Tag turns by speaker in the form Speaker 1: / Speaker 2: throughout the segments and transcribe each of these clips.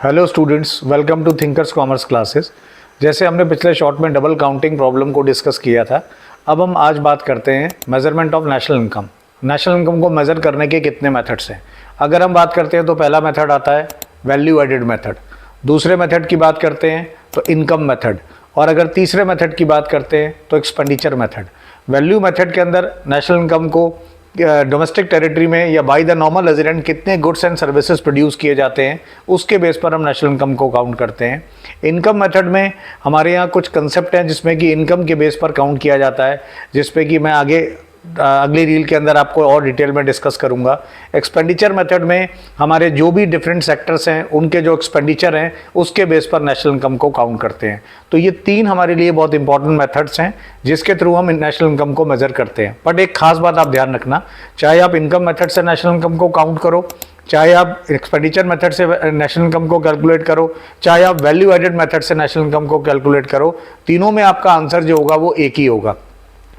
Speaker 1: Hello students, welcome to Thinkers Commerce Classes. जैसे हमने पिछले शॉर्ट में डबल काउंटिंग प्रॉब्लम को डिस्कस किया था, अब हम आज बात करते हैं measurement of national income. National income को मेज़र करने के कितने मेथड्स हैं। अगर हम बात करते हैं तो पहला मेथड आता है वैल्यू एडेड मेथड, दूसरे मेथड की बात करते हैं तो इनकम मेथड, और अगर तीसरे मेथड की बात करते हैं तो एक्सपेंडिचर मेथड। वैल्यू मेथड के अंदर नेशनल इनकम को डोमेस्टिक टेरिटरी में या बाय द नॉर्मल रेजिडेंट कितने गुड्स एंड सर्विसेज प्रोड्यूस किए जाते हैं, उसके बेस पर हम नेशनल इनकम को काउंट करते हैं। इनकम मेथड में हमारे यहाँ कुछ कंसेप्ट हैं जिसमें कि इनकम के बेस पर काउंट किया जाता है, जिसपे कि मैं आगे अगली रील के अंदर आपको और डिटेल में डिस्कस करूंगा। एक्सपेंडिचर मेथड में हमारे जो भी डिफरेंट सेक्टर्स हैं उनके जो एक्सपेंडिचर हैं उसके बेस पर नेशनल इनकम को काउंट करते हैं। तो ये तीन हमारे लिए बहुत इंपॉर्टेंट मेथड्स हैं जिसके थ्रू हम नेशनल इनकम को मेजर करते हैं। बट एक खास बात आप ध्यान रखना, चाहे आप इनकम मेथड से नेशनल इनकम को काउंट करो, चाहे आप एक्सपेंडिचर मेथड से नेशनल इनकम को कैलकुलेट करो, चाहे आप वैल्यू एडेड मेथड से नेशनल इनकम को कैलकुलेट करो, तीनों में आपका आंसर जो होगा वो एक ही होगा।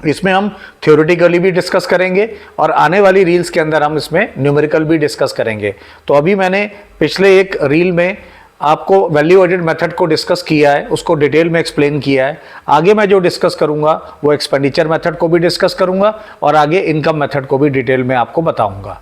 Speaker 1: इसमें हम थ्योरेटिकली भी डिस्कस करेंगे और आने वाली रील्स के अंदर हम इसमें न्यूमेरिकल भी डिस्कस करेंगे। तो अभी मैंने पिछले एक रील में आपको वैल्यू एडेड मेथड को डिस्कस किया है, उसको डिटेल में एक्सप्लेन किया है। आगे मैं जो डिस्कस करूंगा वो एक्सपेंडिचर मेथड को भी डिस्कस करूंगा और आगे इनकम मेथड को भी डिटेल में आपको बताऊंगा।